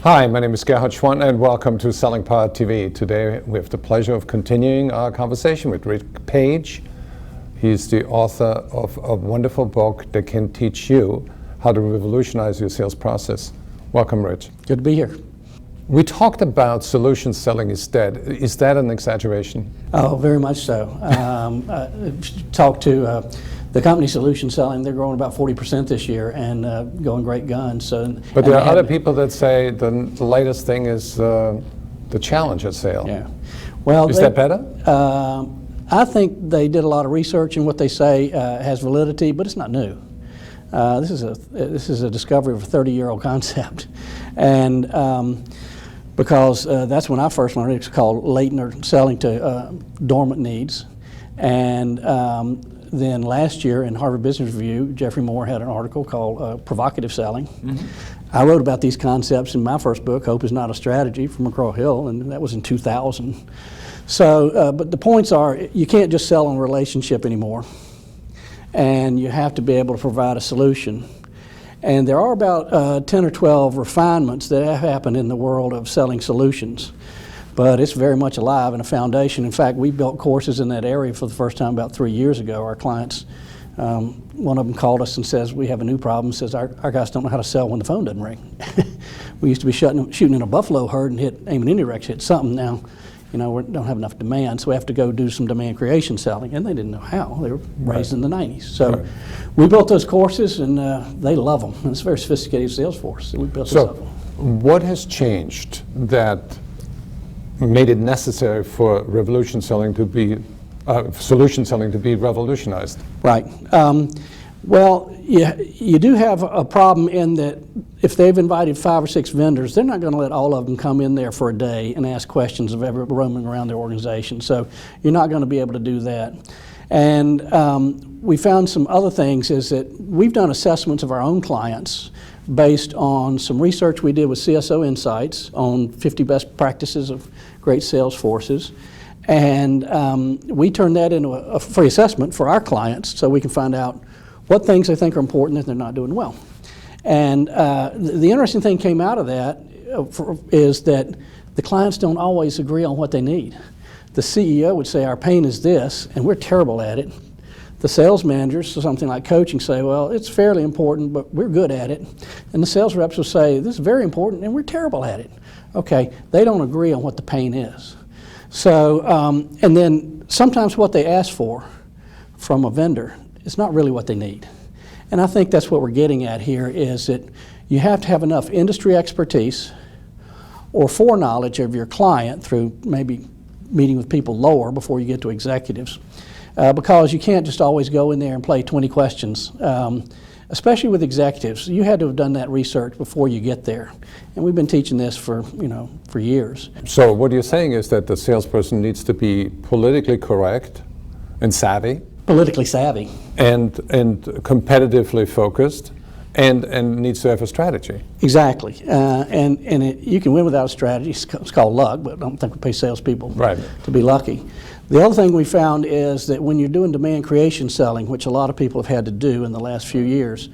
Hi, my name is Gerhard Gschwandtner and welcome to Selling Power TV. Today we have the pleasure of continuing our conversation with Rick Page. He's the author of a wonderful book that can teach you how to revolutionize your sales process. Welcome, Rich. Good to be here. We talked about solution selling is dead. Is that an exaggeration? Oh, very much so. Talked to the company Solution Selling. They're growing about 40% this year and going great guns. But there are other people that say the latest thing is the Challenger sale. Yeah. Well, is that better? I think they did a lot of research, and what they say has validity, but it's not new. This is a discovery of a 30-year-old concept, and because that's when I first learned it. It's called latent or selling to dormant needs, and then last year in Harvard Business Review, Jeffrey Moore had an article called Provocative Selling. Mm-hmm. I wrote about these concepts in my first book, Hope is Not a Strategy, from McGraw-Hill, and that was in 2000. So, but the points are, you can't just sell on a relationship anymore, and you have to be able to provide a solution. And there are about 10 or 12 refinements that have happened in the world of selling solutions. But it's very much alive and a foundation. In fact, we built courses in that area for the first time about 3 years ago. Our clients, one of them called us and says, we have a new problem, says our guys don't know how to sell when the phone doesn't ring. We used to be shooting in a buffalo herd and aiming indirects, hit something. Now, we don't have enough demand, so we have to go do some demand creation selling, and they didn't know how. They were raised in the 90s. So we built those courses, and they love them. And it's a very sophisticated sales force. So we built this up. What has changed that made it necessary for solution selling to be revolutionized? Right. Well, you do have a problem in that if they've invited 5 or 6 vendors, they're not going to let all of them come in there for a day and ask questions of every roaming around their organization. So you're not going to be able to do that. And we found some other things is that we've done assessments of our own clients based on some research we did with CSO Insights on 50 best practices of great sales forces. And we turned that into a free assessment for our clients so we can find out what things they think are important that they're not doing well. And the interesting thing came out of that is that the clients don't always agree on what they need. The CEO would say, our pain is this, and we're terrible at it. The sales managers, so something like coaching, say, well, it's fairly important, but we're good at it. And the sales reps will say, this is very important, and we're terrible at it. Okay, they don't agree on what the pain is. So, and then sometimes what they ask for from a vendor is not really what they need. And I think that's what we're getting at here is that you have to have enough industry expertise or foreknowledge of your client through maybe meeting with people lower before you get to executives. Because you can't just always go in there and play 20 questions, especially with executives. You had to have done that research before you get there. And we've been teaching this for years. So what you're saying is that the salesperson needs to be politically correct and savvy. Politically savvy. And competitively focused. And needs to have a strategy. Exactly. You can win without a strategy. It's called luck, but I don't think we pay salespeople to be lucky. The other thing we found is that when you're doing demand creation selling, which a lot of people have had to do in the last few years,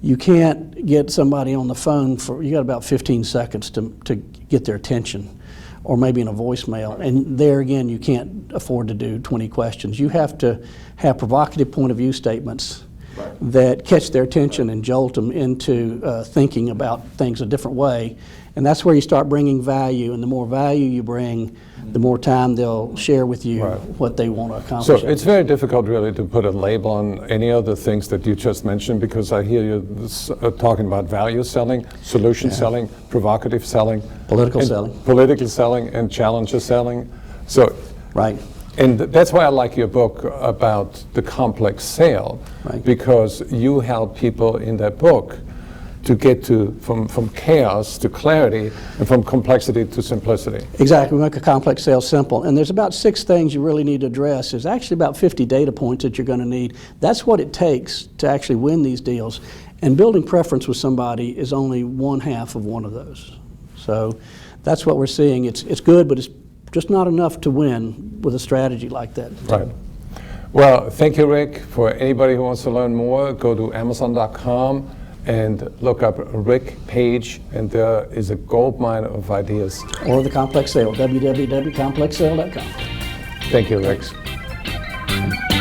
you can't get somebody on the phone you got about 15 seconds to get their attention, or maybe in a voicemail. And there again, you can't afford to do 20 questions. You have to have provocative point of view statements that catch their attention and jolt them into thinking about things a different way. And that's where you start bringing value, and the more value you bring, the more time they'll share with you what they want to accomplish. So it's very difficult really to put a label on any of the things that you just mentioned, because I hear you talking about value selling, solution selling, provocative selling, political selling, and challenger selling. So and that's why I like your book about the complex sale, because you help people in that book to get from chaos to clarity and from complexity to simplicity. Exactly. We make a complex sale simple. And there's about 6 things you really need to address. There's actually about 50 data points that you're going to need. That's what it takes to actually win these deals. And building preference with somebody is only 1/2 of one of those. So that's what we're seeing. It's good, but it's just not enough to win with a strategy like that. Right. Well, thank you, Rick. For anybody who wants to learn more, go to Amazon.com and look up Rick Page, and there is a goldmine of ideas. Or the Complex Sale, www.complexsale.com. Thank you, Rick. Thanks.